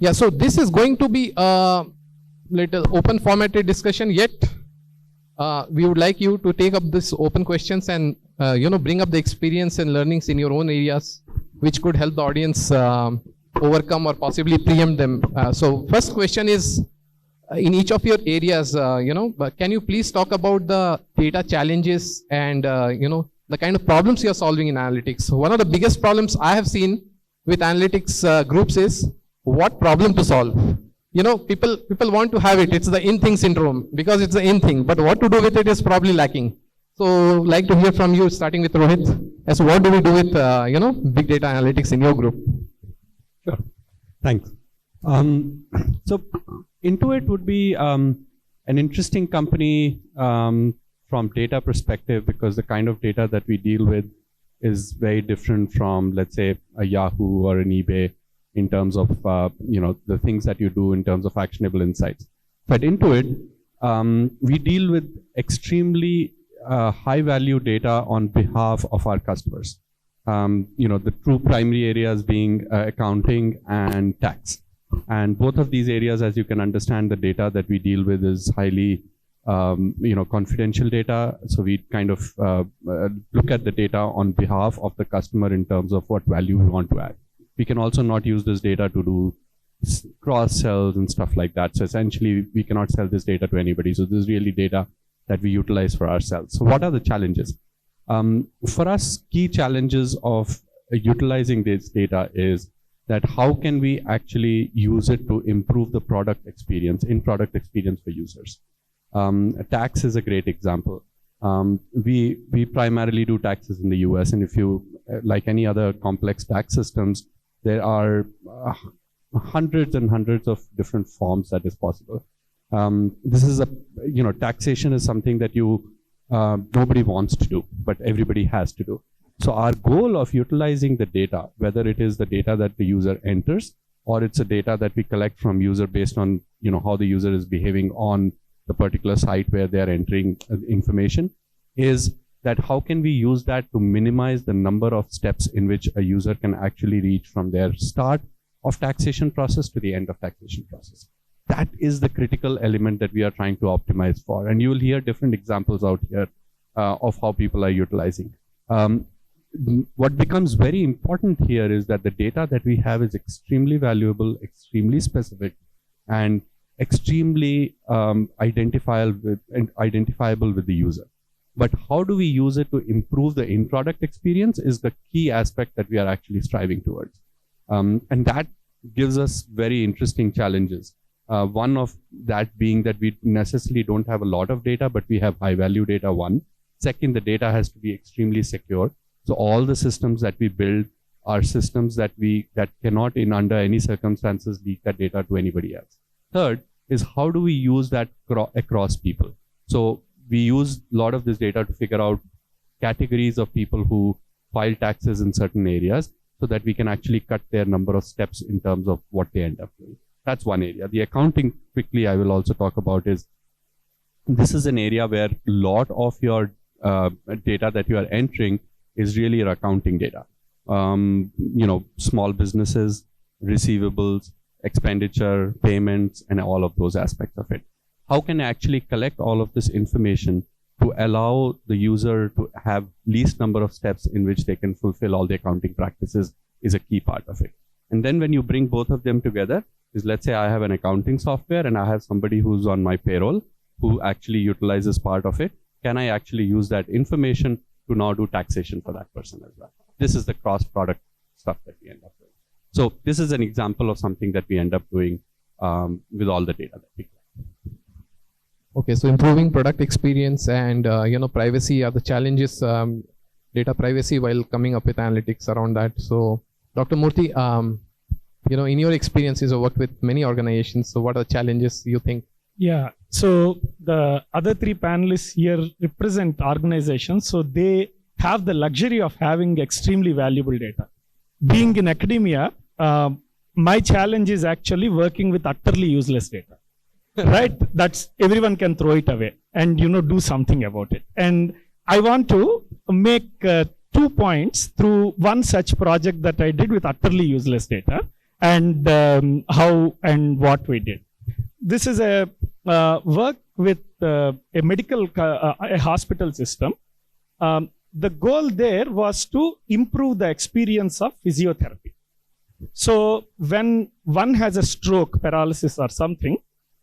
Yeah, so this is going to be a little open formatted discussion, yet we would like you to take up this open questions and bring up the experience and learnings in your own areas, which could help the audience overcome or possibly preempt them. So first question is, in each of your areas, can you please talk about the data challenges and the kind of problems you're solving in analytics? One of the biggest problems I have seen with analytics groups is what problem to solve. People want to have it. It's the in-thing syndrome because it's the in-thing, but what to do with it is probably lacking. So like to hear from you, starting with Rohit, as what do we do with big data analytics in your group? Sure. Thanks. So Intuit would be an interesting company from data perspective, because the kind of data that we deal with is very different from, let's say, a Yahoo or an eBay in terms of the things that you do in terms of actionable insights. But Intuit, we deal with extremely high value data on behalf of our customers. The two primary areas being accounting and tax. And both of these areas, as you can understand, the data that we deal with is highly confidential data. So we kind of look at the data on behalf of the customer in terms of what value we want to add. We can also not use this data to do cross sells and stuff like that. So essentially, we cannot sell this data to anybody. So this is really data that we utilize for ourselves. So what are the challenges? For us, key challenges of utilizing this data is that how can we actually use it to improve the product experience, in-product experience for users. Tax is a great example. We primarily do taxes in the US, and if you, like any other complex tax systems, there are hundreds and hundreds of different forms that is possible. This is taxation is something that nobody wants to do, but everybody has to do. So our goal of utilizing the data, whether it is the data that the user enters, or it's a data that we collect from user based on how the user is behaving on the particular site where they are entering information, is that how can we use that to minimize the number of steps in which a user can actually reach from their start of taxation process to the end of taxation process. That is the critical element that we are trying to optimize for. And you will hear different examples out here of how people are utilizing. What becomes very important here is that the data that we have is extremely valuable, extremely specific, and extremely identifiable with the user. But how do we use it to improve the in-product experience is the key aspect that we are actually striving towards. And that gives us very interesting challenges. One of that being that we necessarily don't have a lot of data, but we have high value data, one. Second, the data has to be extremely secure. So all the systems that we build are systems that cannot under any circumstances leak that data to anybody else. Third is how do we use that across people? So we use a lot of this data to figure out categories of people who file taxes in certain areas so that we can actually cut their number of steps in terms of what they end up doing. That's one area. The accounting, quickly, I will also talk about is, this is an area where a lot of your data that you are entering is really your accounting data. Small businesses, receivables, expenditure, payments, and all of those aspects of it. How can I actually collect all of this information to allow the user to have least number of steps in which they can fulfill all the accounting practices is a key part of it. And then when you bring both of them together, is let's say I have an accounting software and I have somebody who's on my payroll who actually utilizes part of it. Can I actually use that information to now do taxation for that person as well? This is the cross-product stuff that we end up doing. So this is an example of something that we end up doing with all the data that we collect. Okay, so improving product experience and privacy are the challenges, data privacy, while coming up with analytics around that. So Dr. Murthy, in your experiences, you worked with many organizations. So what are the challenges you think? Yeah, so the other three panelists here represent organizations. So they have the luxury of having extremely valuable data. Being in academia, my challenge is actually working with utterly useless data. Right? That's everyone can throw it away and do something about it. And I want to make 2 points through one such project that I did with utterly useless data. and how and what we did. This is a work with a a hospital system. The goal there was to improve the experience of physiotherapy. So when one has a stroke, paralysis or something,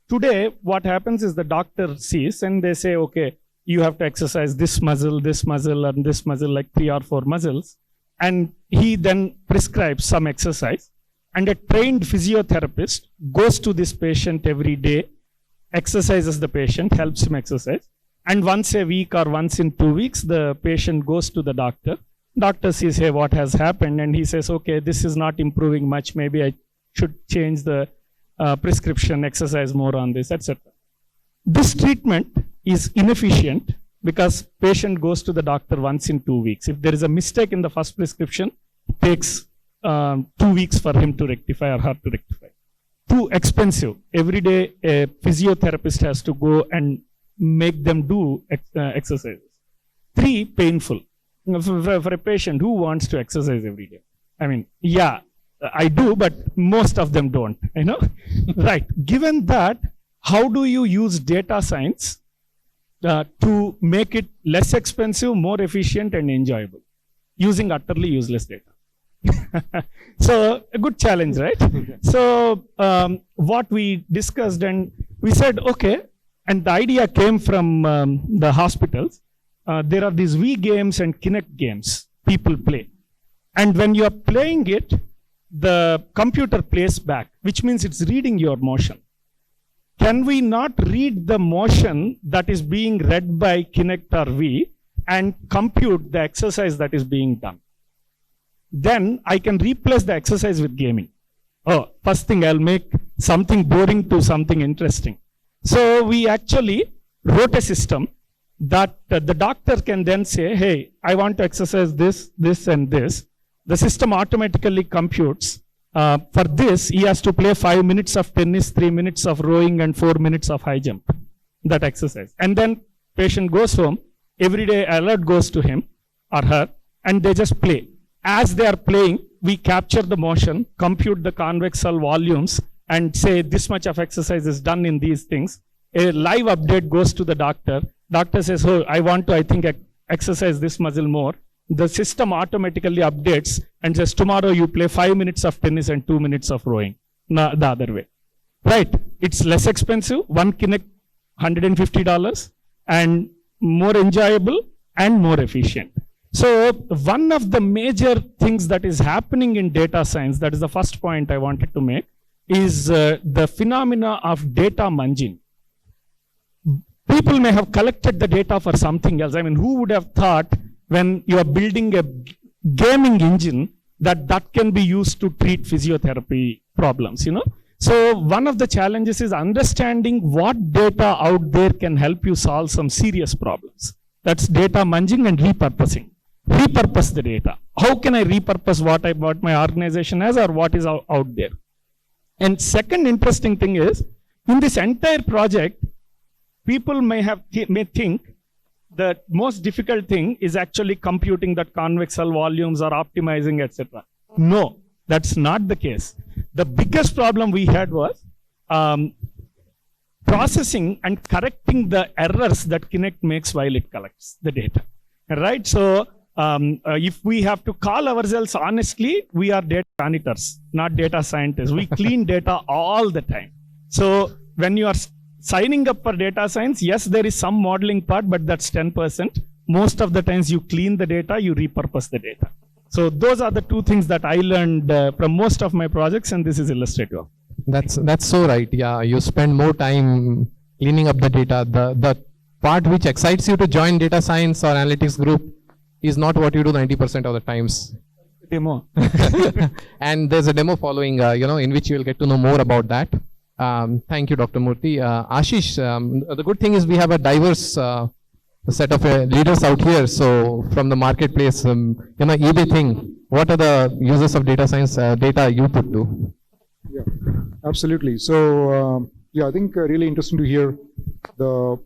today what happens is the doctor sees and they say, okay, you have to exercise this muscle, and this muscle, like 3 or 4 muscles. And he then prescribes some exercise. And a trained physiotherapist goes to this patient every day, exercises the patient, helps him exercise. And once a week or once in 2 weeks, the patient goes to the doctor. Doctor sees, hey, what has happened? And he says, okay, this is not improving much. Maybe I should change the prescription, exercise more on this, etc. This treatment is inefficient because patient goes to the doctor once in 2 weeks. If there is a mistake in the first prescription, it takes 2 weeks for him to rectify or her to rectify. Too expensive. Every day a physiotherapist has to go and make them do exercises. 3, painful. For a patient who wants to exercise every day. I mean, yeah, I do, but most of them don't, you know. Right. Given that, how do you use data science to make it less expensive, more efficient and enjoyable using utterly useless data? So a good challenge, right? So what we discussed, and we said, okay, and the idea came from the hospitals. There are these Wii games and Kinect games people play. And when you are playing it, the computer plays back, which means it's reading your motion. Can we not read the motion that is being read by Kinect or Wii and compute the exercise that is being done? Then I can replace the exercise with gaming. Oh, first thing, I'll make something boring to something interesting. So we actually wrote a system that the doctor can then say, hey, I want to exercise this, this, and this. The system automatically computes. For this, he has to play 5 minutes of tennis, 3 minutes of rowing, and 4 minutes of high jump. That exercise. And then patient goes home. Every day alert goes to him or her, and they just play. As they are playing, we capture the motion, compute the convex hull volumes, and say this much of exercise is done in these things. A live update goes to the doctor. Doctor says, oh, I want to, I think, exercise this muscle more. The system automatically updates and says, tomorrow you play 5 minutes of tennis and 2 minutes of rowing. No, the other way. Right. It's less expensive. One Kinect, $150, and more enjoyable and more efficient. So one of the major things that is happening in data science, that is the first point I wanted to make, is the phenomena of data munging. People may have collected the data for something else. I mean, who would have thought when you are building a gaming engine that can be used to treat physiotherapy problems, you know? So one of the challenges is understanding what data out there can help you solve some serious problems. That's data munging and repurposing. Repurpose the data. How can I repurpose what my organization has or what is out there? And second interesting thing is, in this entire project, people may think the most difficult thing is actually computing that convex hull volumes or optimizing, etc. No, that's not the case. The biggest problem we had was processing and correcting the errors that Kinect makes while it collects the data. Right? So if we have to call ourselves honestly, we are data janitors, not data scientists. We clean data all the time. So when you are signing up for data science, yes, there is some modeling part, but that's 10%. Most of the times you clean the data, you repurpose the data. So those are the two things that I learned from most of my projects, and this is illustrative. That's so right. Yeah, you spend more time cleaning up the data. The part which excites you to join data science or analytics group is not what you do 90% of the times. Demo. And there's a demo following, in which you will get to know more about that. Thank you, Dr. Murthy. Ashish, the good thing is we have a diverse set of leaders out here. So from the marketplace, eBay thing, what are the users of data science data you put to? Yeah, absolutely. So, yeah, I think really interesting to hear the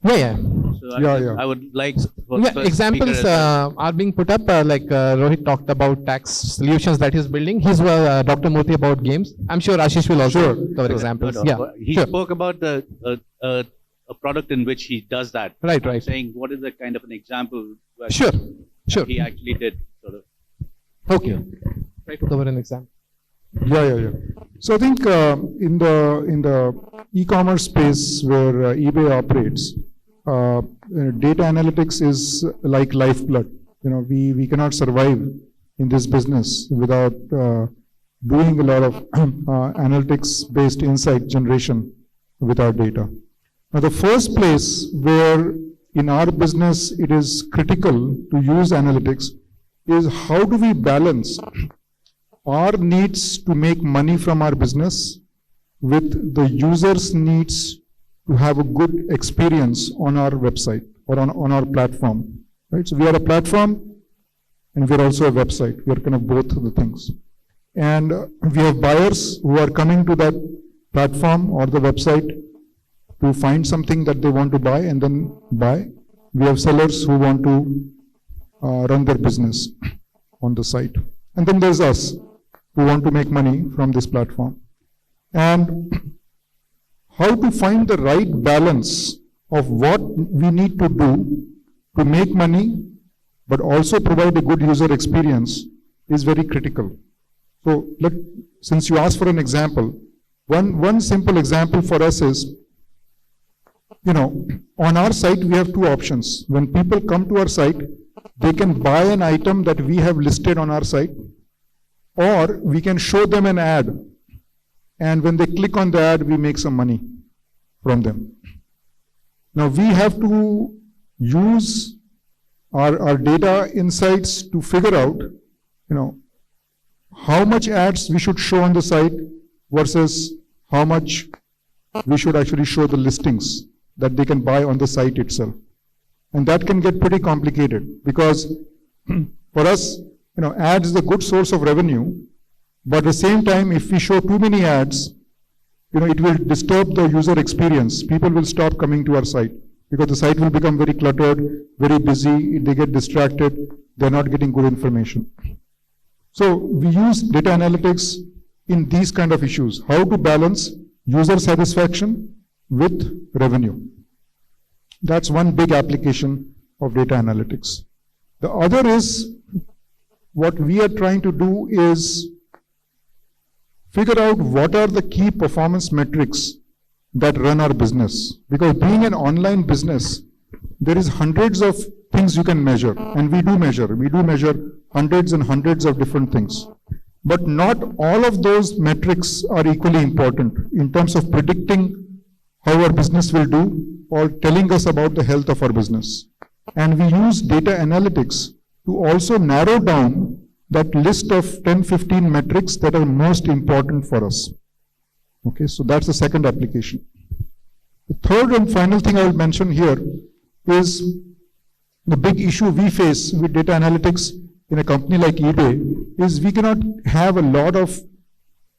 Yeah. So Yeah. I would like. Yeah, examples are being put up, like Rohit talked about tax solutions that he's building. He's Dr. Murthy about games. I'm sure Ashish will also cover examples. Yeah, He sure. spoke about a product in which he does that. Right, I'm right. saying what is the kind of an example where Sure, sure. he actually did sort of. Okay. Try to cover an example. Yeah. So I think in the e-commerce space where eBay operates, data analytics is like lifeblood. We cannot survive in this business without doing a lot of analytics-based insight generation with our data. Now, the first place where in our business it is critical to use analytics is how do we balance our needs to make money from our business with the user's needs to have a good experience on our website or on our platform, right? So we are a platform and we're also a website. We're kind of both the things. And we have buyers who are coming to that platform or the website to find something that they want to buy and then buy. We have sellers who want to run their business on the site. And then there's us who want to make money from this platform. And how to find the right balance of what we need to do to make money but also provide a good user experience is very critical. So since you asked for an example, one simple example for us is, on our site we have two options. When people come to our site, they can buy an item that we have listed on our site, or we can show them an ad, and when they click on the ad, we make some money from them. Now we have to use our data insights to figure out, how much ads we should show on the site versus how much we should actually show the listings that they can buy on the site itself. And that can get pretty complicated because for us, ads is a good source of revenue, but at the same time, if we show too many ads, it will disturb the user experience. People will stop coming to our site because the site will become very cluttered, very busy, they get distracted, they're not getting good information. So we use data analytics in these kind of issues, how to balance user satisfaction with revenue. That's one big application of data analytics. The other is, what we are trying to do is figure out what are the key performance metrics that run our business. Because being an online business, there is hundreds of things you can measure, and we do measure. We do measure hundreds and hundreds of different things. But not all of those metrics are equally important in terms of predicting how our business will do or telling us about the health of our business. And we use data analytics to also narrow down that list of 10, 15 metrics that are most important for us. Okay, so that's the second application. The third and final thing I will mention here is the big issue we face with data analytics in a company like eBay is we cannot have a lot of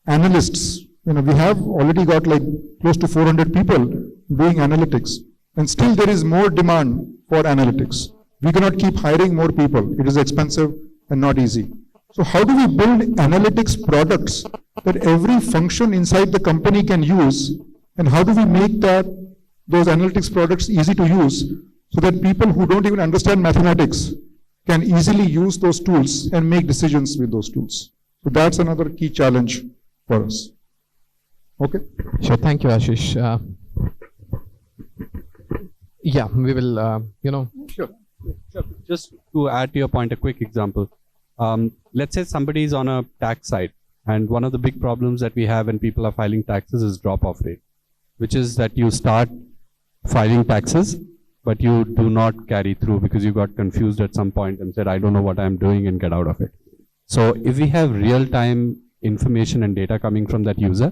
analysts. We have already got like close to 400 people doing analytics, and still there is more demand for analytics. We cannot keep hiring more people. It is expensive and not easy. So how do we build analytics products that every function inside the company can use, and how do we make those analytics products easy to use so that people who don't even understand mathematics can easily use those tools and make decisions with those tools? So that's another key challenge for us. Okay? Sure. Thank you, Ashish. Yeah, we will, Sure. Just to add to your point, a quick example. Let's say somebody is on a tax site, and one of the big problems that we have when people are filing taxes is drop-off rate, which is that you start filing taxes, but you do not carry through because you got confused at some point and said, I don't know what I'm doing, and get out of it. So if we have real-time information and data coming from that user,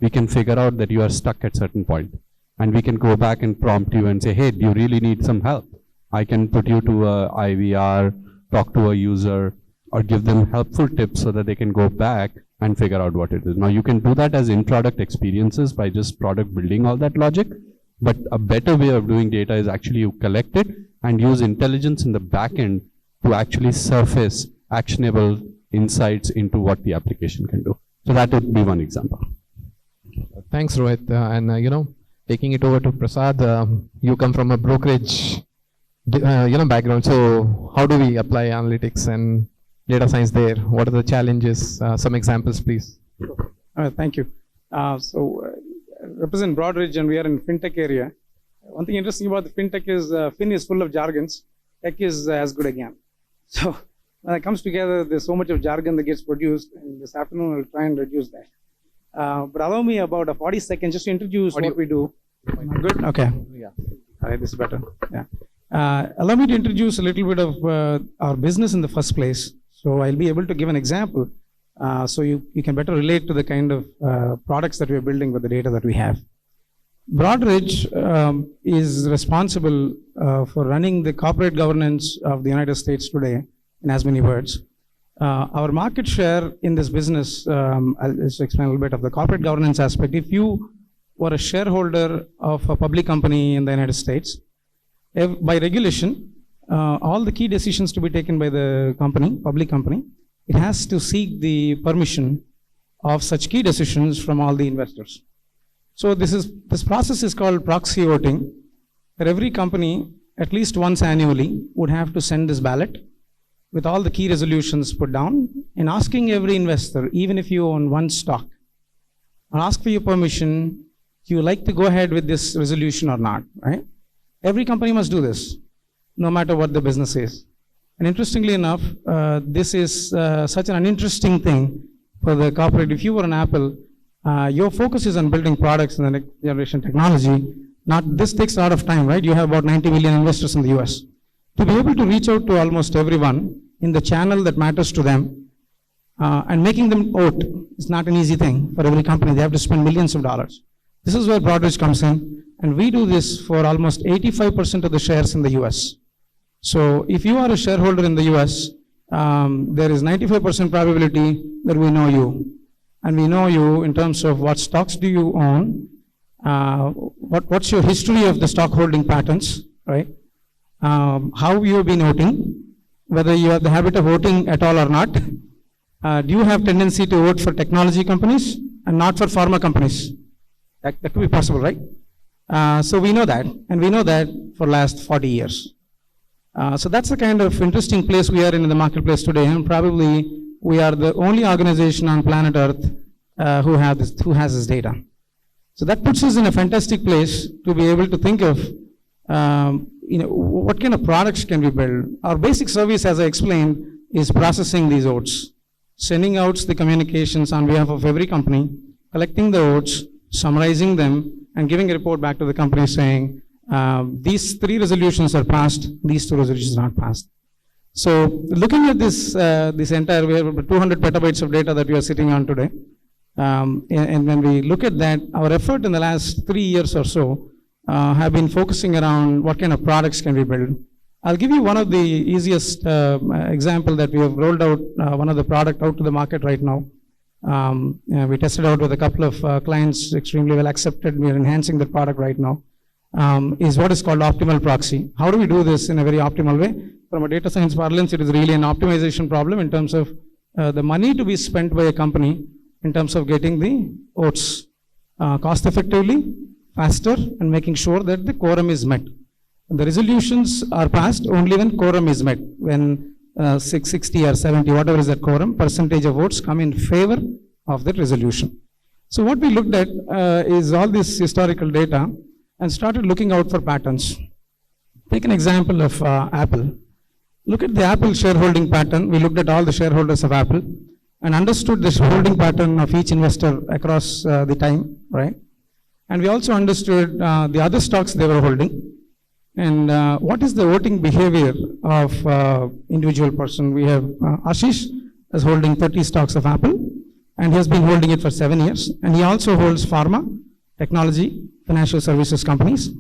we can figure out that you are stuck at certain point. And we can go back and prompt you and say, hey, do you really need some help? I can put you to a IVR, talk to a user, or give them helpful tips so that they can go back and figure out what it is. Now you can do that as in-product experiences by just product building all that logic. But a better way of doing data is actually you collect it and use intelligence in the back end to actually surface actionable insights into what the application can do. So that would be one example. Thanks, Rohit. Taking it over to Prasad, you come from a brokerage, background. So how do we apply analytics and data science there? What are the challenges? Some examples, please. Thank you. Represent Broadridge, and we are in fintech area. One thing interesting about the fintech is fin is full of jargons. Tech is as good again. So when it comes together, there's so much of jargon that gets produced, and this afternoon I'll try and reduce that. But allow me about 40 seconds just to introduce what we do. Am I good? Okay. Yeah. All right, this is better. Yeah. Allow me to introduce a little bit of our business in the first place. So I'll be able to give an example so you can better relate to the kind of products that we're building with the data that we have. Broadridge is responsible for running the corporate governance of the United States today, in as many words. Our market share in this business, I'll just explain a little bit of the corporate governance aspect. If you were a shareholder of a public company in the United States, by regulation, all the key decisions to be taken by the company, public company, it has to seek the permission of such key decisions from all the investors. So this process is called proxy voting, where every company, at least once annually, would have to send this ballot with all the key resolutions put down and asking every investor, even if you own one stock, and ask for your permission, do you like to go ahead with this resolution or not, right? Every company must do this, no matter what the business is. And interestingly enough, this is such an uninteresting thing for the corporate. If you were an Apple, your focus is on building products and the next generation technology. This takes a lot of time, right? You have about 90 million investors in the US. To be able to reach out to almost everyone in the channel that matters to them and making them vote is not an easy thing for every company. They have to spend millions of dollars. This is where Broadridge comes in, and we do this for almost 85% of the shares in the US. So if you are a shareholder in the US, there is 95% probability that we know you. And we know you in terms of what stocks do you own, what's your history of the stock holding patterns, right? How you have been voting, whether you have the habit of voting at all or not. Do you have tendency to vote for technology companies and not for pharma companies? That could be possible, right? So we know that, and we know that for last 40 years. So that's the kind of interesting place we are in the marketplace today, and probably we are the only organization on planet Earth who has this data. So that puts us in a fantastic place to be able to think of what kind of products can we build. Our basic service, as I explained, is processing these votes, sending out the communications on behalf of every company, collecting the votes, summarizing them, and giving a report back to the company saying, these 3 resolutions are passed, these 2 resolutions are not passed. So looking at this entire, we have about 200 petabytes of data that we are sitting on today. And when we look at that, our effort in the last 3 years or so have been focusing around what kind of products can we build. I'll give you one of the easiest example that we have rolled out, one of the product out to the market right now. We tested out with a couple of clients, extremely well accepted. We are enhancing the product right now. Is what is called optimal proxy. How do we do this in a very optimal way? From a data science parlance, it is really an optimization problem in terms of the money to be spent by a company in terms of getting the votes cost effectively, faster, and making sure that the quorum is met. The resolutions are passed only when quorum is met, when 60 or 70, whatever is that quorum, percentage of votes come in favor of that resolution. So what we looked at is all this historical data and started looking out for patterns. Take an example of Apple. Look at the Apple shareholding pattern. We looked at all the shareholders of Apple and understood the holding pattern of each investor across the time, right? And we also understood the other stocks they were holding and what is the voting behavior of individual person. We have Ashish is holding 30 stocks of Apple, and he has been holding it for 7 years. And he also holds pharma, technology, financial services companies.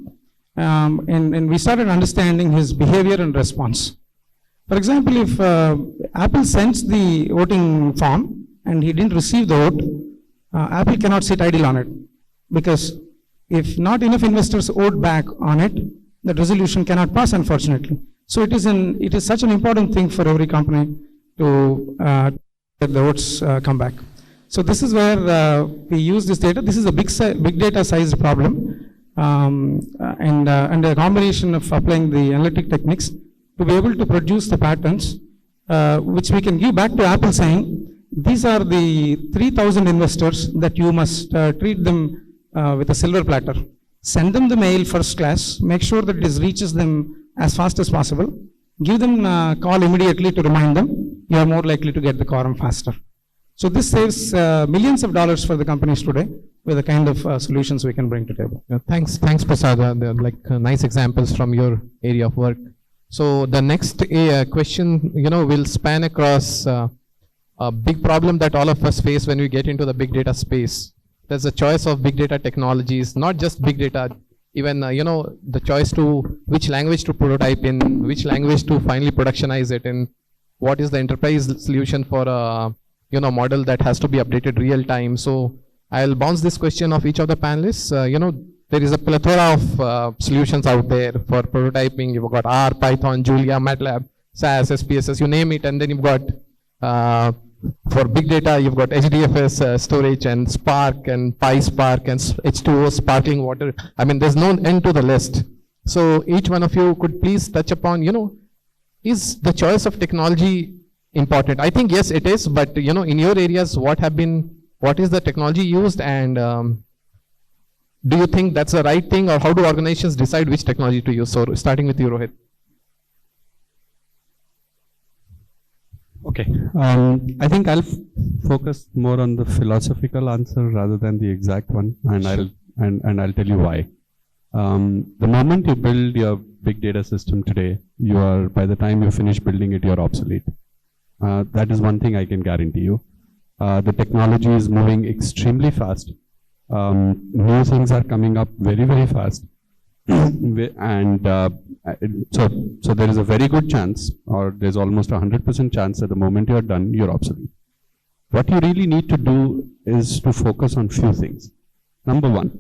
And we started understanding his behavior and response. For example, if Apple sends the voting form and he didn't receive the vote, Apple cannot sit idle on it, because if not enough investors vote back on it, the resolution cannot pass, unfortunately. So it is such an important thing for every company to get the votes come back. So this is where we use this data. This is a big data sized problem, and a combination of applying the analytic techniques to be able to produce the patterns, which we can give back to Apple saying, these are the 3,000 investors that you must treat them with a silver platter. Send them the mail first class, make sure that it reaches them as fast as possible, give them a call immediately to remind them, you are more likely to get the quorum faster. So this saves millions of dollars for the companies today with the kind of solutions we can bring to table. Thanks, Prasad. They're nice examples from your area of work. So the next question, will span across a big problem that all of us face when we get into the big data space. There's a choice of big data technologies, not just big data, even the choice to which language to prototype in, which language to finally productionize it in, what is the enterprise solution for a model that has to be updated real time. So I'll bounce this question of each of the panelists. There is a plethora of solutions out there for prototyping. You've got R, Python, Julia, MATLAB, SAS, SPSS, you name it, and then you've got for big data, you've got HDFS storage and Spark and PySpark and H2O, sparkling water. I mean, there's no end to the list. So each one of you could please touch upon, is the choice of technology important? I think yes, it is. But in your areas, what is the technology used, and do you think that's the right thing, or how do organizations decide which technology to use? So starting with you, Rohit. Okay, I think I'll focus more on the philosophical answer rather than the exact one, and I'll tell you why. The moment you build your big data system today, by the time you finish building it, you're obsolete. That is one thing I can guarantee you. The technology is moving extremely fast. New things are coming up very, very fast. And so there is a very good chance, or there's almost 100% chance that the moment you're done, you're obsolete. What you really need to do is to focus on few things. Number one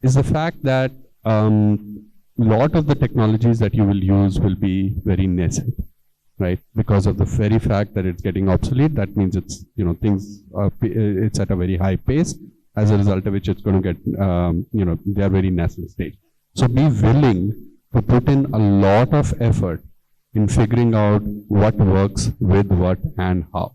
is the fact that lot of the technologies that you will use will be very nascent, right? Because of the very fact that it's getting obsolete, that means it's, it's at a very high pace, as a result of which it's going to get, they are very nascent stage. So be willing to put in a lot of effort in figuring out what works with what and how.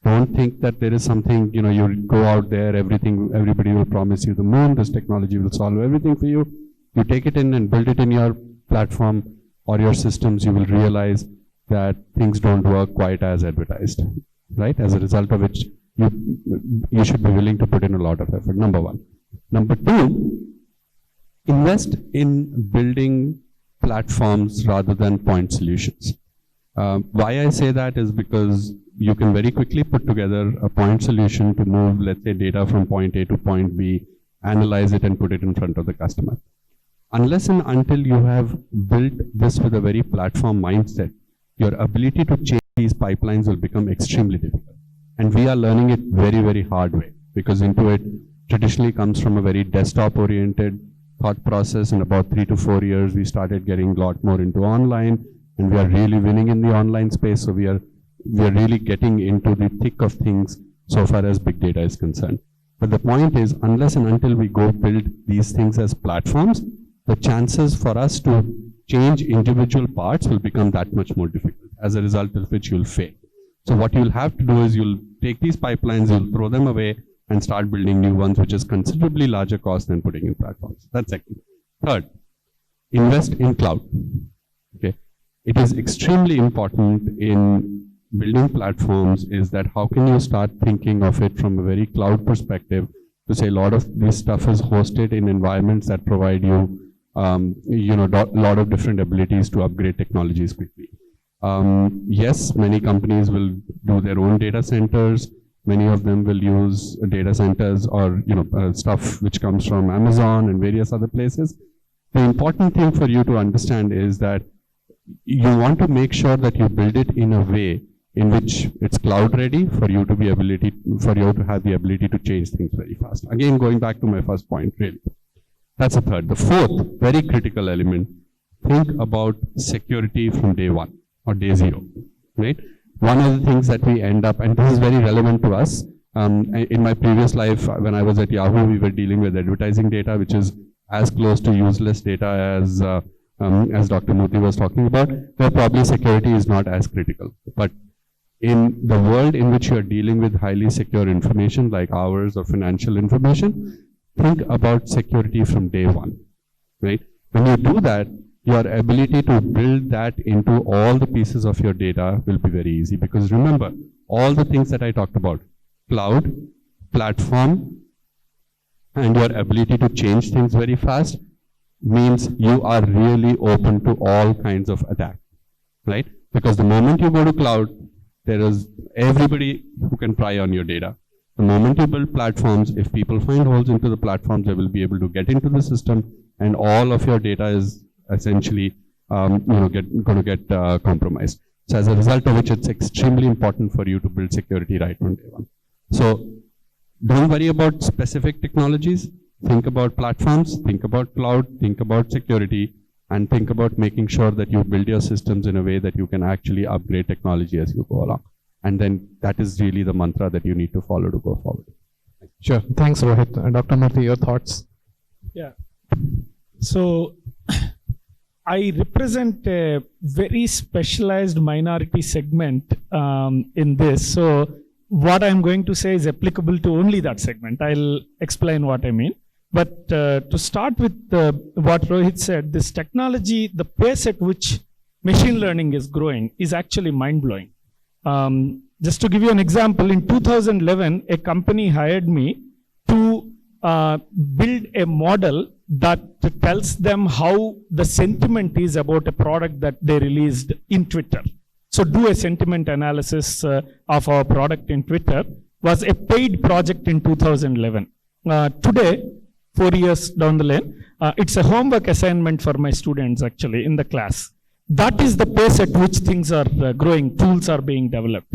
Don't think that there is something, you go out there, everybody will promise you the moon, this technology will solve everything for you. You take it in and build it in your platform or your systems, you will realize that things don't work quite as advertised, right? As a result of which, you should be willing to put in a lot of effort, number one. Number two, invest in building platforms rather than point solutions. Why I say that is because you can very quickly put together a point solution to move, let's say, data from point A to point B, analyze it and put it in front of the customer. Unless and until you have built this with a very platform mindset, your ability to change these pipelines will become extremely difficult. And we are learning it very, very hard way, because Intuit traditionally comes from a very desktop-oriented thought process. In about 3 to 4 years, we started getting a lot more into online, and we are really winning in the online space. So we are really getting into the thick of things so far as big data is concerned. But the point is, unless and until we go build these things as platforms, the chances for us to change individual parts will become that much more difficult, as a result of which you'll fail. So what you'll have to do is you'll take these pipelines, you'll throw them away, and start building new ones, which is considerably larger cost than putting in platforms. That's second. Third, invest in cloud. Okay, it is extremely important in building platforms is that how can you start thinking of it from a very cloud perspective to say a lot of this stuff is hosted in environments that provide you, lot of different abilities to upgrade technologies quickly. Yes, many companies will do their own data centers. Many of them will use data centers or stuff which comes from Amazon and various other places. The important thing for you to understand is that you want to make sure that you build it in a way in which it's cloud ready for you to have the ability to change things very fast. Again, going back to my first point, really. That's the third. The fourth, very critical element, think about security from day one or day zero, right? One of the things that we end up, and this is very relevant to us, in my previous life, when I was at Yahoo, we were dealing with advertising data, which is as close to useless data as Dr. Murthy was talking about, where probably security is not as critical. But in the world in which you are dealing with highly secure information like ours or financial information, think about security from day one, right? When you do that, your ability to build that into all the pieces of your data will be very easy. Because remember, all the things that I talked about, cloud, platform, and your ability to change things very fast means you are really open to all kinds of attack, right? Because the moment you go to cloud, there is everybody who can pry on your data. The moment you build platforms, if people find holes into the platforms, they will be able to get into the system, and all of your data is essentially going to get compromised. So as a result of which, it's extremely important for you to build security right from day one. So don't worry about specific technologies. Think about platforms, think about cloud, think about security, and think about making sure that you build your systems in a way that you can actually upgrade technology as you go along. And then that is really the mantra that you need to follow to go forward. Sure. Thanks, Rohit. Dr. Murthy, your thoughts? Yeah. So I represent a very specialized minority segment in this. So what I'm going to say is applicable to only that segment. I'll explain what I mean. But to start with what Rohit said, this technology, the pace at which machine learning is growing is actually mind-blowing. Just to give you an example, in 2011, a company hired me to build a model that tells them how the sentiment is about a product that they released in Twitter. So do a sentiment analysis of our product in Twitter was a paid project in 2011. Today, 4 years down the lane, it's a homework assignment for my students actually in the class. That is the pace at which things are growing, tools are being developed.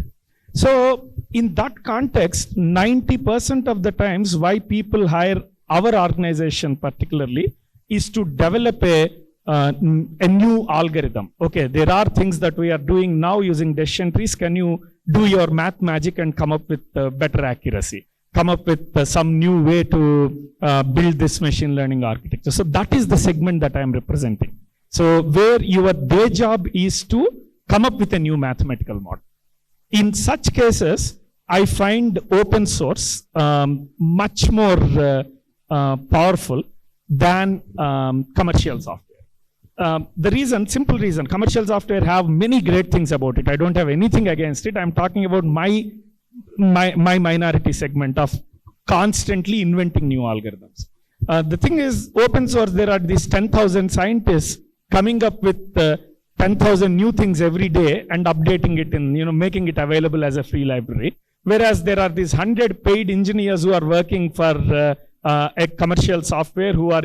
So in that context, 90% of the times why people hire our organization particularly is to develop a new algorithm. Okay, there are things that we are doing now using decision trees. Can you do your math magic and come up with better accuracy? Come up with some new way to build this machine learning architecture. So that is the segment that I am representing. So where your day job is to come up with a new mathematical model. In such cases, I find open source much more powerful than commercial software. The reason, simple reason, commercial software have many great things about it. I don't have anything against it. I'm talking about my minority segment of constantly inventing new algorithms. The thing is, open source, there are these 10,000 scientists coming up with 10,000 new things every day and updating it and making it available as a free library. Whereas there are these 100 paid engineers who are working for a commercial software who are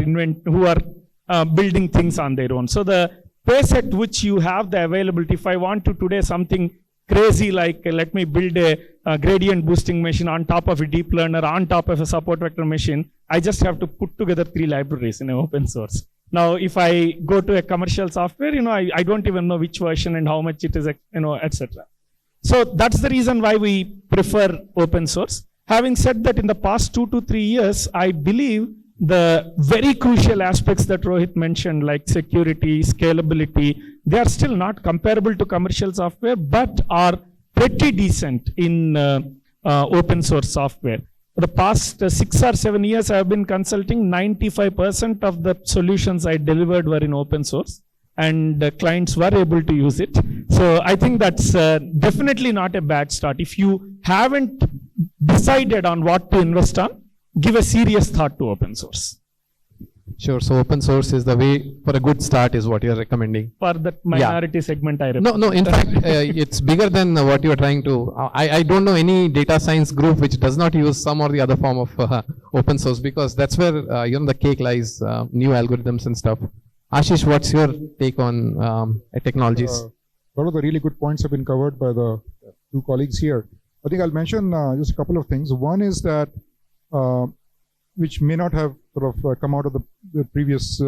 building things on their own. So the pace at which you have the availability, if I want to today something crazy like let me build a gradient boosting machine on top of a deep learner, on top of a support vector machine, I just have to put together 3 libraries in an open source. Now, if I go to a commercial software, I don't even know which version and how much it is, etc. So that's the reason why we prefer open source. Having said that, in the past 2 to 3 years, I believe the very crucial aspects that Rohit mentioned, like security, scalability, they are still not comparable to commercial software, but are pretty decent in open source software. For the past 6 or 7 years, I have been consulting. 95% of the solutions I delivered were in open source, and clients were able to use it. So I think that's definitely not a bad start. If you haven't decided on what to invest on, give a serious thought to open source. Sure. So open source is the way for a good start is what you're recommending. For that minority segment, I represent. No, in fact, it's bigger than what you're trying to. I don't know any data science group which does not use some or the other form of open source, because that's where the cake lies, new algorithms and stuff. Ashish, what's your take on technologies? A lot of the really good points have been covered by the 2 colleagues here. I think I'll mention just a couple of things. One is that which may not have sort of come out of the previous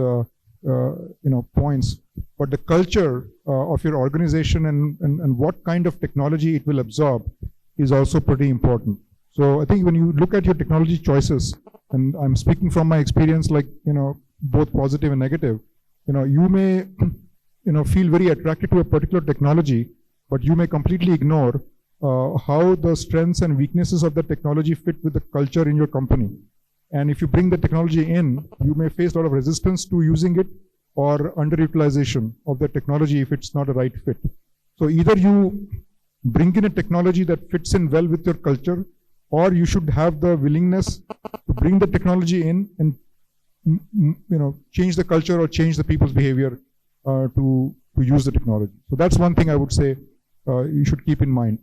points, but the culture of your organization and what kind of technology it will absorb is also pretty important. So I think when you look at your technology choices, and I'm speaking from my experience, like, both positive and negative, you may, feel very attracted to a particular technology, but you may completely ignore how the strengths and weaknesses of the technology fit with the culture in your company. And if you bring the technology in, you may face a lot of resistance to using it or underutilization of the technology if it's not a right fit. So either you bring in a technology that fits in well with your culture, or you should have the willingness to bring the technology in and change the culture or change the people's behavior to use the technology. So that's one thing I would say you should keep in mind.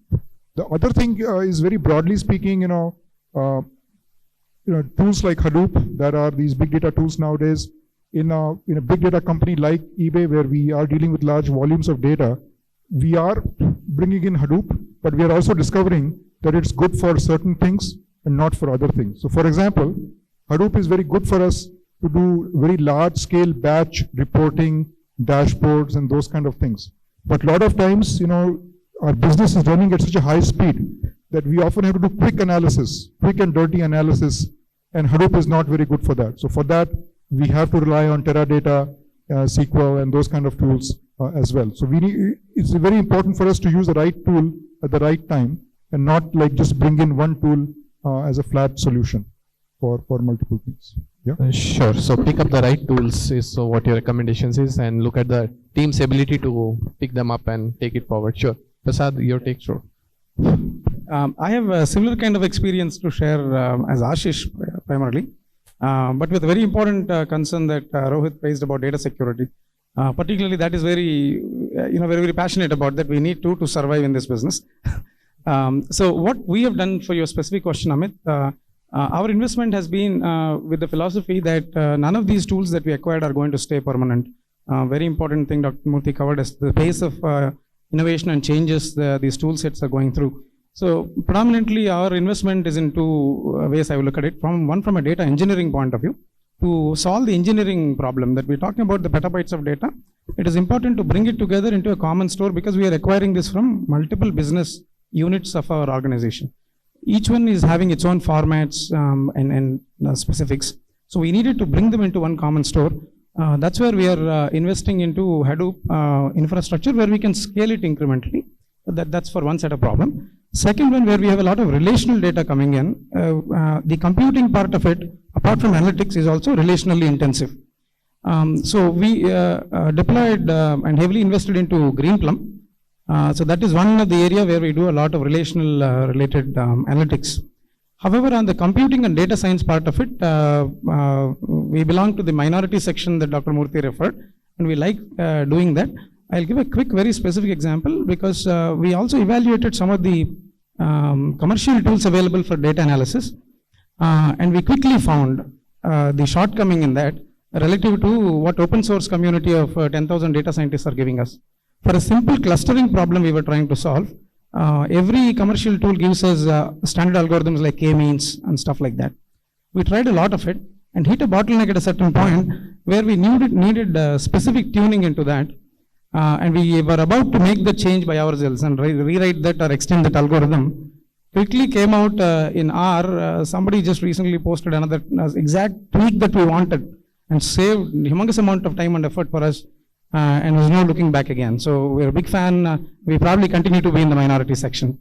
The other thing is, very broadly speaking, tools like Hadoop, that are these big data tools nowadays. In a big data company like eBay, where we are dealing with large volumes of data, we are bringing in Hadoop, but we are also discovering that it's good for certain things and not for other things. So for example, Hadoop is very good for us to do very large scale batch reporting, dashboards, and those kind of things. But a lot of times, our business is running at such a high speed that we often have to do quick analysis, quick and dirty analysis, and Hadoop is not very good for that. So for that, we have to rely on Teradata, SQL, and those kind of tools as well. So it's very important for us to use the right tool at the right time, and not like just bring in one tool as a flat solution for multiple things. Yeah. Sure. So pick up the right tools is so what your recommendations is, and look at the team's ability to pick them up and take it forward. Sure. Prasad, your take. Sure. I have a similar kind of experience to share as Ashish primarily, but with a very important concern that Rohit raised about data security. Particularly, that is very, very passionate about that. We need to survive in this business. So what we have done, for your specific question, Amit, our investment has been with the philosophy that none of these tools that we acquired are going to stay permanent. Very important thing Dr. Murthy covered is the pace of innovation and changes these tool sets are going through. So predominantly our investment is in two ways I will look at it. One from a data engineering point of view. To solve the engineering problem that we're talking about, the petabytes of data, it is important to bring it together into a common store, because we are acquiring this from multiple business units of our organization. Each one is having its own formats and specifics. So we needed to bring them into one common store. That's where we are investing into Hadoop infrastructure, where we can scale it incrementally. That's for one set of problem. Second one, where we have a lot of relational data coming in, the computing part of it, apart from analytics, is also relationally intensive. So we deployed and heavily invested into Greenplum. So that is one of the area where we do a lot of relational related analytics. However, on the computing and data science part of it, we belong to the minority section that Dr. Murthy referred, and we like doing that. I'll give a quick, very specific example, because we also evaluated some of the commercial tools available for data analysis, and we quickly found the shortcoming in that relative to what open source community of 10,000 data scientists are giving us. For a simple clustering problem we were trying to solve, every commercial tool gives us standard algorithms like k-means and stuff like that. We tried a lot of it and hit a bottleneck at a certain point where we needed specific tuning into that. And we were about to make the change by ourselves and rewrite that or extend that algorithm. Quickly came out in R, somebody just recently posted another exact tweak that we wanted and saved humongous amount of time and effort for us, and was now looking back again. So we're a big fan. We probably continue to be in the minority section.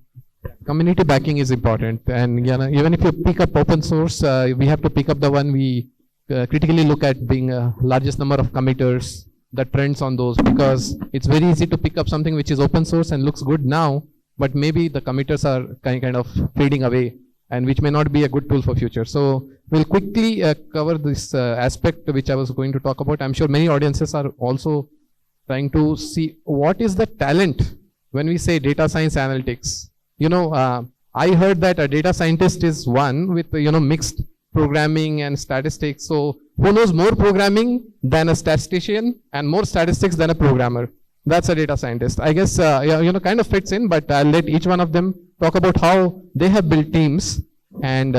Community backing is important, and even if you pick up open source, we have to pick up the one we critically look at being largest number of committers, the trends on those, because it's very easy to pick up something which is open source and looks good now, but maybe the committers are kind of fading away, and which may not be a good tool for future. So we'll quickly cover this aspect which I was going to talk about. I'm sure many audiences are also trying to see what is the talent when we say data science analytics. I heard that a data scientist is one with mixed programming and statistics. So who knows more programming than a statistician and more statistics than a programmer? That's a data scientist. I guess kind of fits in, but I'll let each one of them talk about how they have built teams and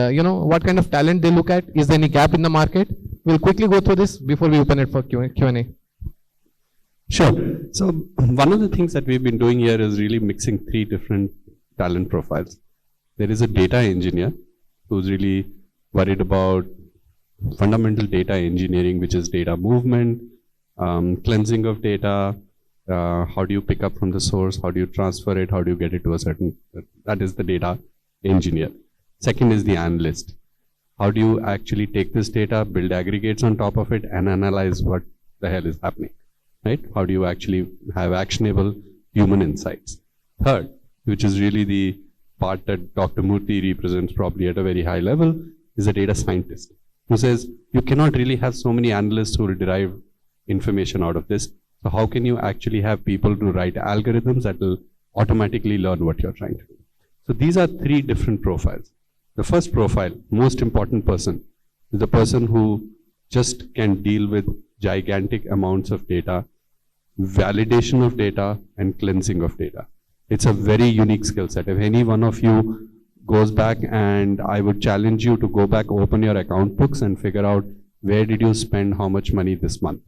what kind of talent they look at. Is there any gap in the market? We'll quickly go through this before we open it for Q&A. Sure. So one of the things that we've been doing here is really mixing three different talent profiles. There is a data engineer who's really worried about fundamental data engineering, which is data movement, cleansing of data, how do you pick up from the source, how do you transfer it, how do you get it to a certain, that is the data engineer. Second is the analyst. How do you actually take this data, build aggregates on top of it, and analyze what the hell is happening, right? How do you actually have actionable human insights? Third, which is really the part that Dr. Murthy represents probably at a very high level, is a data scientist who says you cannot really have so many analysts who will derive information out of this. So how can you actually have people to write algorithms that will automatically learn what you're trying to do? So these are three different profiles. The first profile, most important person, is the person who just can deal with gigantic amounts of data, validation of data, and cleansing of data. It's a very unique skill set. If any one of you goes back, and I would challenge you to go back, open your account books and figure out where did you spend how much money this month,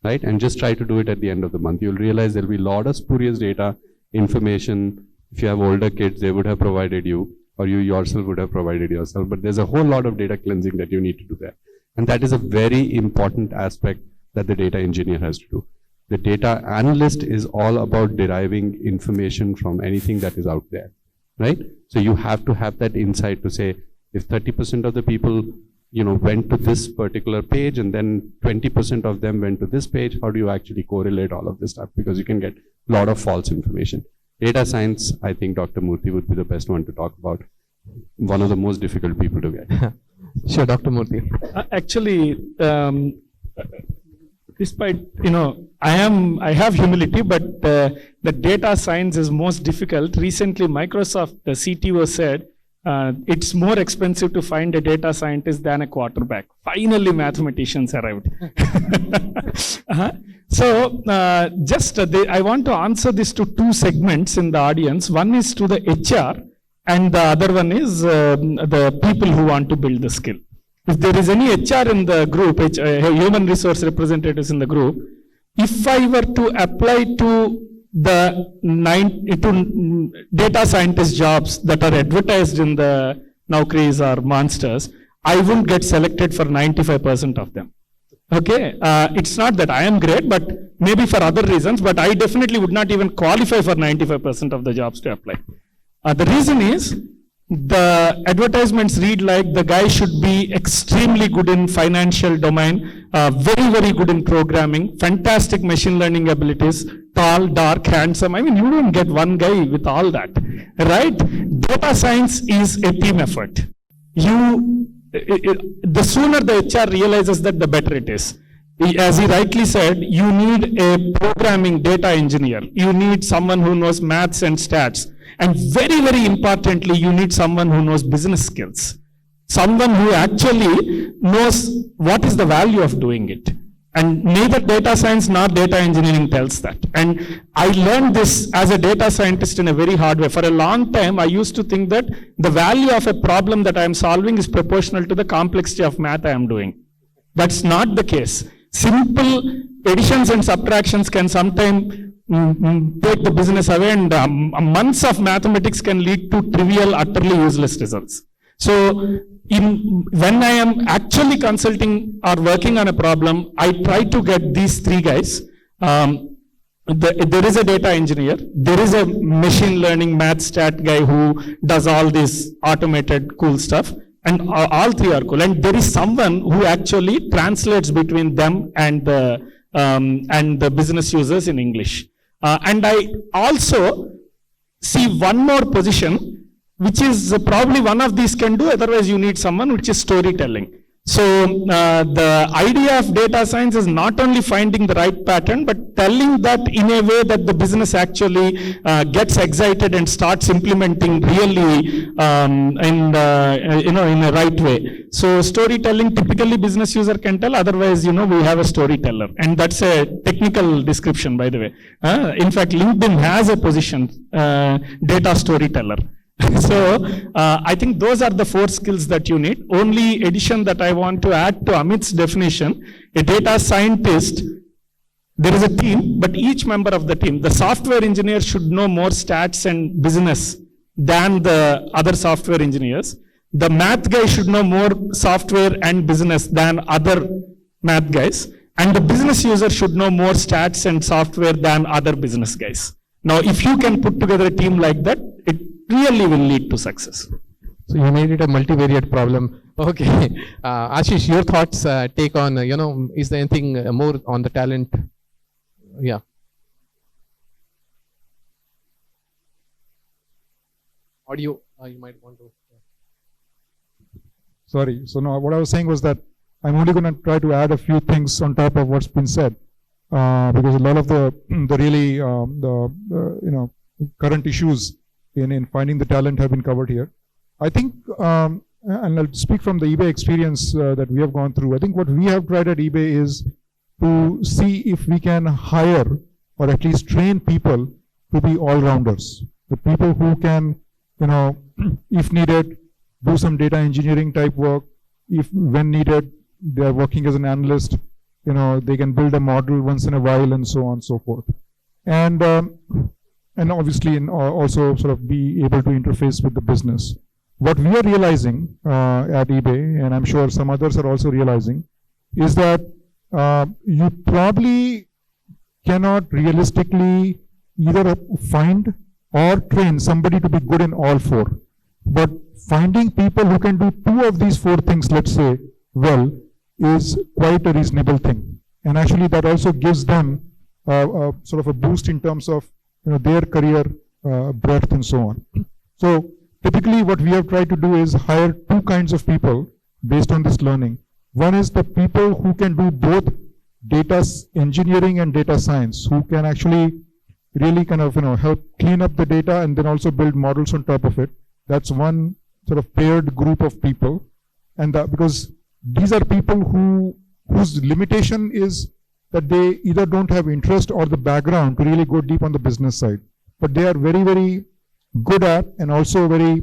right? And just try to do it at the end of the month. You'll realize there'll be a lot of spurious data, information. If you have older kids, they would have provided you, or you yourself would have provided yourself. But there's a whole lot of data cleansing that you need to do there. And that is a very important aspect that the data engineer has to do. The data analyst is all about deriving information from anything that is out there, right? So you have to have that insight to say, if 30% of the people, went to this particular page and then 20% of them went to this page, how do you actually correlate all of this stuff? Because you can get a lot of false information. Data science, I think Dr. Murthy would be the best one to talk about. One of the most difficult people to get. Sure, Dr. Murthy. Actually, despite, I have humility, but the data science is most difficult. Recently, Microsoft, the CTO said, it's more expensive to find a data scientist than a quarterback. Finally, mathematicians arrived. So, I want to answer this to two segments in the audience. One is to the HR, and the other one is the people who want to build the skill. If there is any HR in the group, human resource representatives in the group, if I were to apply to the data scientist jobs that are advertised in the Naukris or Monsters, I wouldn't get selected for 95% of them. Okay, it's not that I am great, but maybe for other reasons, but I definitely would not even qualify for 95% of the jobs to apply. The reason is, the advertisements read like the guy should be extremely good in financial domain, very, very good in programming, fantastic machine learning abilities, tall, dark, handsome. I mean, you don't get one guy with all that, right? Data science is a team effort. The sooner the HR realizes that, the better it is. As he rightly said, you need a programming data engineer. You need someone who knows maths and stats. And very, very importantly, you need someone who knows business skills. Someone who actually knows what is the value of doing it. And neither data science nor data engineering tells that. And I learned this as a data scientist in a very hard way. For a long time, I used to think that the value of a problem that I am solving is proportional to the complexity of math I am doing. That's not the case. Simple additions and subtractions can sometimes take the business away, and months of mathematics can lead to trivial, utterly useless results. So when I am actually consulting or working on a problem, I try to get these three guys. There is a data engineer, there is a machine learning math stat guy who does all this automated cool stuff, and all three are cool. And there is someone who actually translates between them and the business users in English. And I also see one more position, which is probably one of these can do, otherwise you need someone, which is storytelling. So the idea of data science is not only finding the right pattern, but telling that in a way that the business actually gets excited and starts implementing really in a right way. So storytelling, typically business user can tell, otherwise, we have a storyteller. And that's a technical description, by the way. In fact, LinkedIn has a position, data storyteller. So I think those are the 4 skills that you need. Only addition that I want to add to Amit's definition, a data scientist, there is a team, but each member of the team, the software engineer should know more stats and business than the other software engineers. The math guy should know more software and business than other math guys. And the business user should know more stats and software than other business guys. Now, if you can put together a team like that, it really will lead to success. So you made it a multivariate problem. Okay. Ashish, your thoughts, take on, is there anything more on the talent? Yeah. Audio, you might want to. Sorry. So no, what I was saying was that I'm only going to try to add a few things on top of what's been said, because a lot of the really current issues in finding the talent have been covered here. I think, and I'll speak from the eBay experience that we have gone through. I think what we have tried at eBay is to see if we can hire or at least train people to be all-rounders. The people who can, if needed, do some data engineering type work. If when needed, they are working as an analyst. They can build a model once in a while and so on and so forth. And obviously also sort of be able to interface with the business. What we are realizing at eBay, and I'm sure some others are also realizing, is that you probably cannot realistically either find or train somebody to be good in all 4. But finding people who can do 2 of these 4 things, let's say, well, is quite a reasonable thing. And actually that also gives them sort of a boost in terms of their career breadth and so on. So typically what we have tried to do is hire 2 kinds of people based on this learning. One is the people who can do both data engineering and data science, who can actually really kind of help clean up the data and then also build models on top of it. That's one sort of paired group of people. And because these are people whose limitation is that they either don't have interest or the background to really go deep on the business side. But they are very, very good at and also very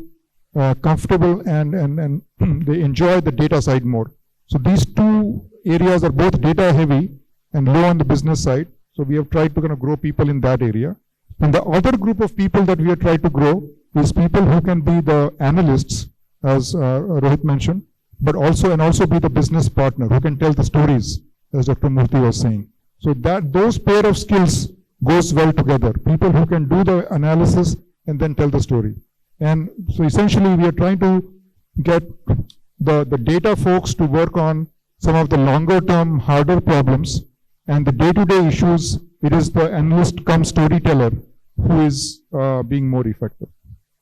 comfortable and they enjoy the data side more. So these 2 areas are both data heavy and low on the business side. So we have tried to kind of grow people in that area. And the other group of people that we have tried to grow is people who can be the analysts, as Rohit mentioned, but also be the business partner who can tell the stories, as Dr. Murthy was saying. So those pair of skills goes well together. People who can do the analysis and then tell the story. And so essentially we are trying to get the data folks to work on some of the longer term, harder problems, and the day-to-day issues, it is the analyst come storyteller who is being more effective.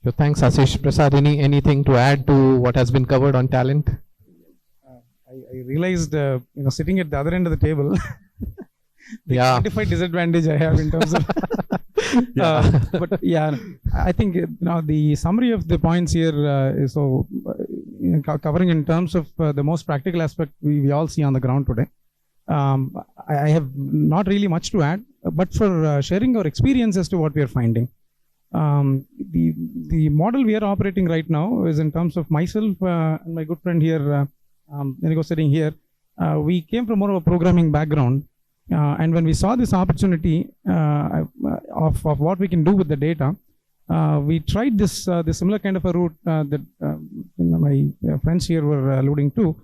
So thanks, Ashish. Prasad, anything to add to what has been covered on talent? I realized, sitting at the other end of the table, the Yeah. identified disadvantage I have in terms of. But yeah, I think the summary of the points here is so covering in terms of the most practical aspect we all see on the ground today. I have not really much to add, but for sharing our experience as to what we are finding. The model we are operating right now is in terms of myself and my good friend here, Inigo sitting here. We came from more of a programming background, and when we saw this opportunity of what we can do with the data, we tried this similar kind of a route that my friends here were alluding to.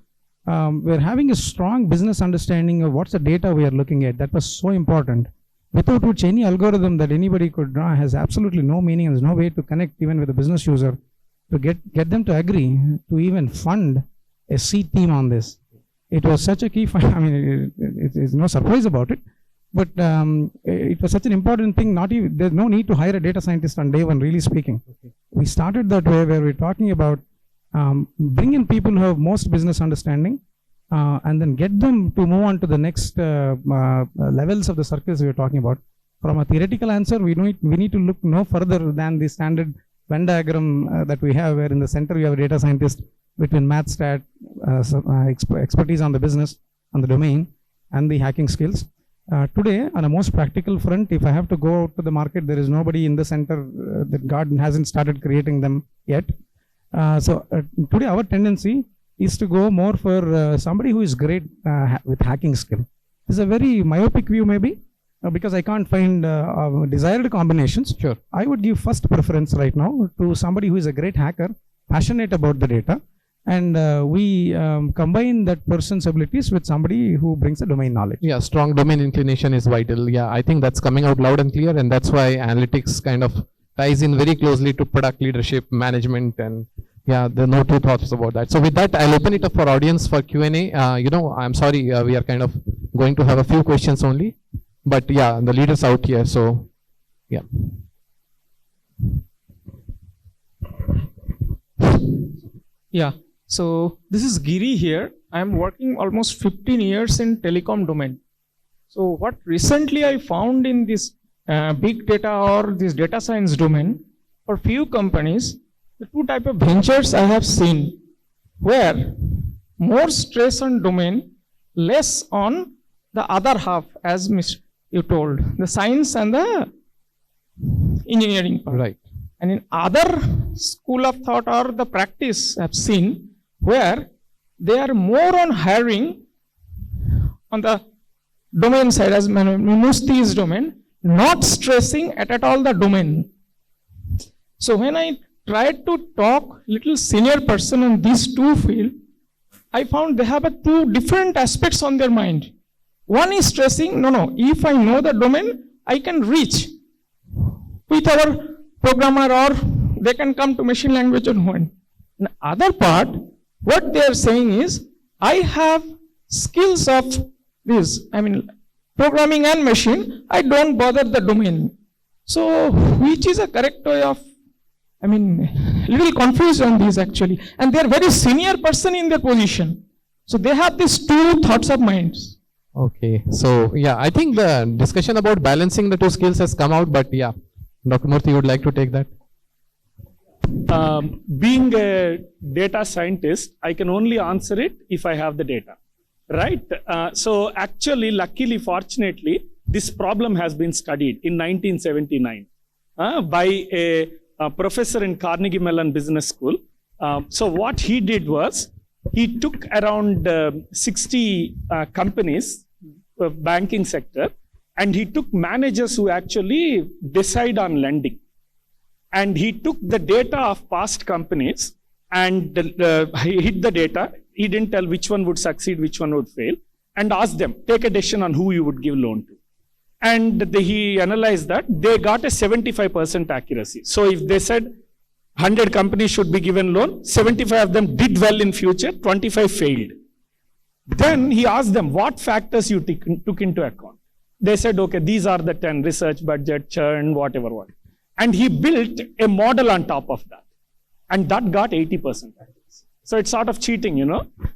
We're having a strong business understanding of what's the data we are looking at. That was so important. Without which any algorithm that anybody could draw has absolutely no meaning, and there's no way to connect even with the business user to get them to agree to even fund a seed team on this. It was such a key, I mean, it's no surprise about it, but it was such an important thing. There's no need to hire a data scientist on day one, really speaking. Okay. We started that way where we're talking about bring in people who have most business understanding, and then get them to move on to the next levels of the circles we were talking about. From a theoretical answer, we need to look no further than the standard Venn diagram that we have, where in the center you have a data scientist between math, stat, expertise on the business, on the domain, and the hacking skills. Today, on a most practical front, if I have to go out to the market, there is nobody in the center that God hasn't started creating them yet. So today, our tendency is to go more for somebody who is great with hacking skill. This is a very myopic view, maybe, because I can't find desired combinations. Sure. I would give first preference right now to somebody who is a great hacker, passionate about the data, and we combine that person's abilities with somebody who brings a domain knowledge. Yeah, strong domain inclination is vital. Yeah, I think that's coming out loud and clear, and that's why analytics kind of ties in very closely to product leadership, management, and yeah, there are no two thoughts about that. So with that, I'll open it up for audience for Q&A. I'm sorry, we are kind of going to have a few questions only, but yeah, the leaders out here, so yeah. Yeah, so this is Giri here. I am working almost 15 years in telecom domain. So what recently I found in this big data or this data science domain, for few companies, the two type of ventures I have seen where more stress on domain, less on the other half, as you told, the science and the engineering part. Right. And in other school of thought or the practice I've seen where they are more on hiring on the domain side as Musti's domain, not stressing at all the domain. So when I tried to talk little senior person in these two fields, I found they have two different aspects on their mind. One is stressing, no, if I know the domain, I can reach with our programmer or they can come to machine language or one. The other part, what they are saying is, I have skills of this, programming and machine, I don't bother the domain. So, which is a correct way of, little confused on these actually. And they are very senior person in their position. So, they have these two thoughts of minds. Okay, so yeah, I think the discussion about balancing the two skills has come out, but yeah, Dr. Murthy would like to take that. Being a data scientist, I can only answer it if I have the data, right? So actually, luckily, fortunately, this problem has been studied in 1979 by a professor in Carnegie Mellon Business School. So what he did was, he took around 60 companies, banking sector, and he took managers who actually decide on lending. And he took the data of past companies and he hid the data. He didn't tell which one would succeed, which one would fail, and asked them, take a decision on who you would give loan to. And he analyzed that. They got a 75% accuracy. So if they said 100 companies should be given loan, 75 of them did well in future, 25 failed. Then he asked them, what factors you took into account? They said, okay, these are the 10, research, budget, churn, whatever. And he built a model on top of that. And that got 80% accuracy. So it's sort of cheating,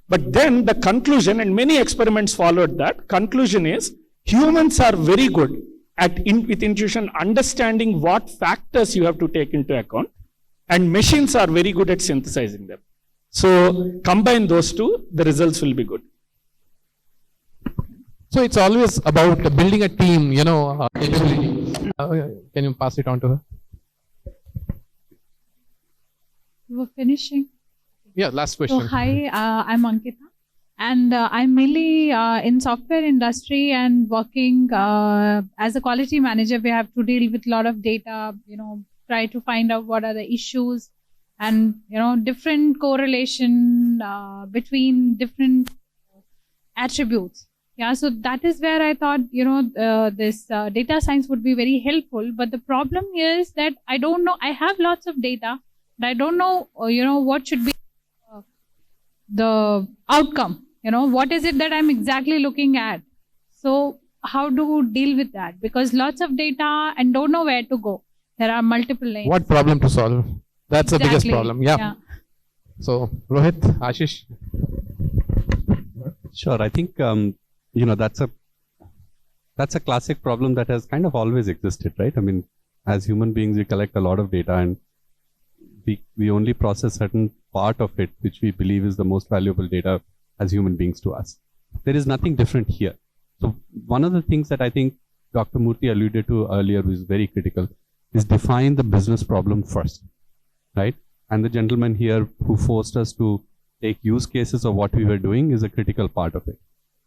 But then the conclusion, and many experiments followed that, conclusion is, humans are very good at, with intuition, understanding what factors you have to take into account. And machines are very good at synthesizing them. So combine those two, the results will be good. So it's always about building a team, capability. Can you pass it on to her? We're finishing. Yeah, last question. So hi, I'm Ankita, and I'm mainly in software industry and working as a quality manager. We have to deal with a lot of data, try to find out what are the issues and, different correlation between different attributes. Yeah, so that is where I thought, this data science would be very helpful. But the problem is that I don't know, I have lots of data, but I don't know, what should be the outcome, what is it that I'm exactly looking at? So how to deal with that? Because lots of data and don't know where to go. There are multiple lanes. What problem to solve? That's the biggest problem. Yeah. So Rohit, Ashish. Sure, I think that's a classic problem that has kind of always existed, right? As human beings, we collect a lot of data and we only process certain part of it, which we believe is the most valuable data as human beings to us. There is nothing different here. So one of the things that I think Dr. Murthy alluded to earlier was very critical is define the business problem first, right? And the gentleman here who forced us to take use cases of what we were doing is a critical part of it,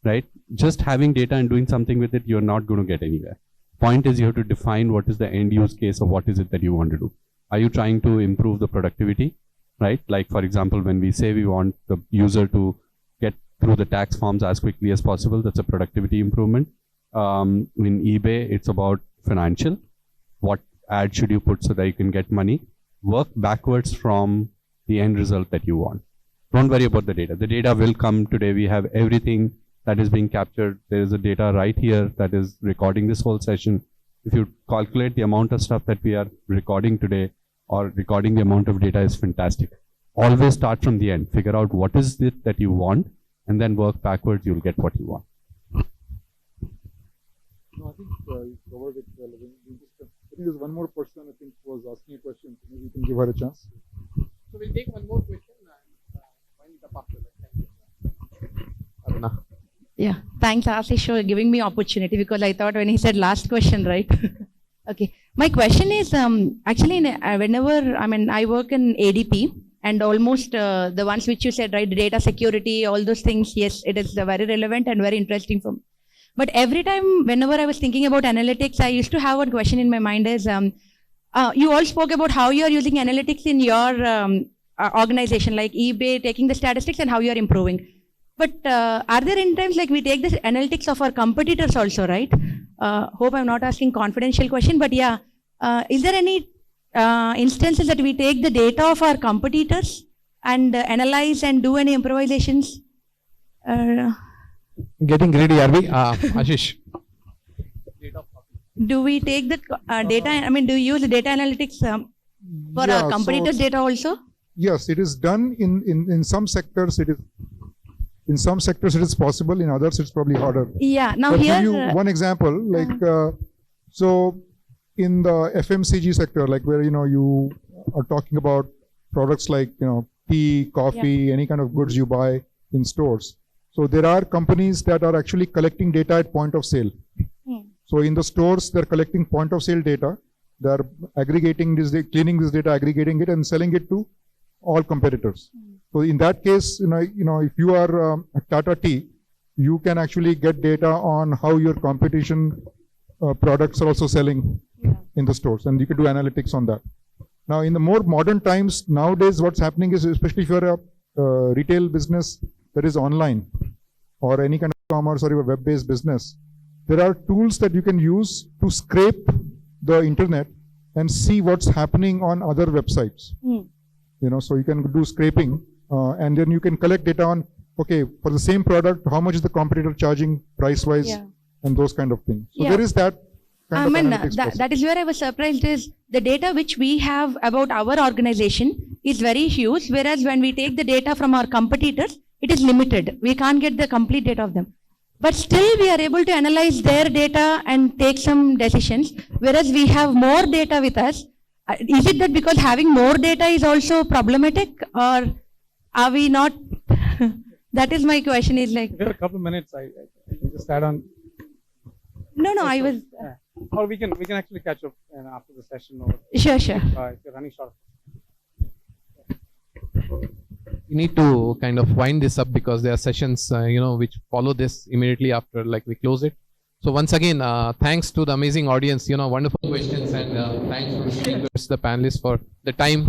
right? Just having data and doing something with it, you're not going to get anywhere. Point is you have to define what is the end use case of what is it that you want to do. Are you trying to improve the productivity, right? Like for example, when we say we want the user to get through the tax forms as quickly as possible, that's a productivity improvement. In eBay, it's about financial. What ad should you put so that you can get money? Work backwards from the end result that you want. Don't worry about the data. The data will come today. We have everything that is being captured. There is a data right here that is recording this whole session. If you calculate the amount of stuff that we are recording today or recording the amount of data is fantastic. Always start from the end. Figure out what is it that you want and then work backwards. You'll get what you want. No, I think you covered it well. I think there's one more person I think was asking a question. Maybe we can give her a chance. So we'll take one more question and wind it up after that. Thank you. Aruna. Yeah, thanks Ashish for giving me opportunity because I thought when he said last question, right? Okay, my question is actually whenever, I work in ADP and almost the ones which you said, right, data security, all those things, yes, it is very relevant and very interesting for me. But every time, whenever I was thinking about analytics, I used to have one question in my mind is, you all spoke about how you are using analytics in your organization, like eBay, taking the statistics and how you are improving. But are there any times like we take the analytics of our competitors also, right? Hope I'm not asking confidential question, but yeah, is there any instances that we take the data of our competitors and analyze and do any improvisations? Getting greedy, are we? Ashish. Do we take the data, do you use the data analytics for our competitors' data also? Yes, it is done in some sectors. In some sectors it is possible. In others it's probably harder. Yeah. Now I'll here, give you one example. Like so, in the FMCG sector, like where you are talking about products like tea, coffee, any kind of goods you buy in stores. So there are companies that are actually collecting data at point of sale. So in the stores, they're collecting point of sale data. They're aggregating this, cleaning this data, aggregating it, and selling it to all competitors. So in that case, if you are Tata Tea, you can actually get data on how your competition products are also selling in the stores, and you can do analytics on that. Now, in the more modern times, nowadays, what's happening is, especially if you're a retail business that is online or any kind of commerce or a web-based business, there are tools that you can use to scrape the internet and see what's happening on other websites. So you can do scraping and then you can collect data on, okay, for the same product, how much is the competitor charging price-wise and those kind of things. So there is that kind of analytics. That is where I was surprised is the data which we have about our organization is very huge, whereas when we take the data from our competitors, it is limited. We can't get the complete data of them. But still we are able to analyze their data and take some decisions, whereas we have more data with us. Is it that because having more data is also problematic, or are we not? That is my question. Is like. There are a couple of minutes. I can just add on. No, I was. Or we can actually catch up after the session. Or Sure. if you're running short. We need to kind of wind this up because there are sessions, which follow this immediately after, like we close it. So once again, thanks to the amazing audience, wonderful questions, and thanks to the speakers, the panelists for the time.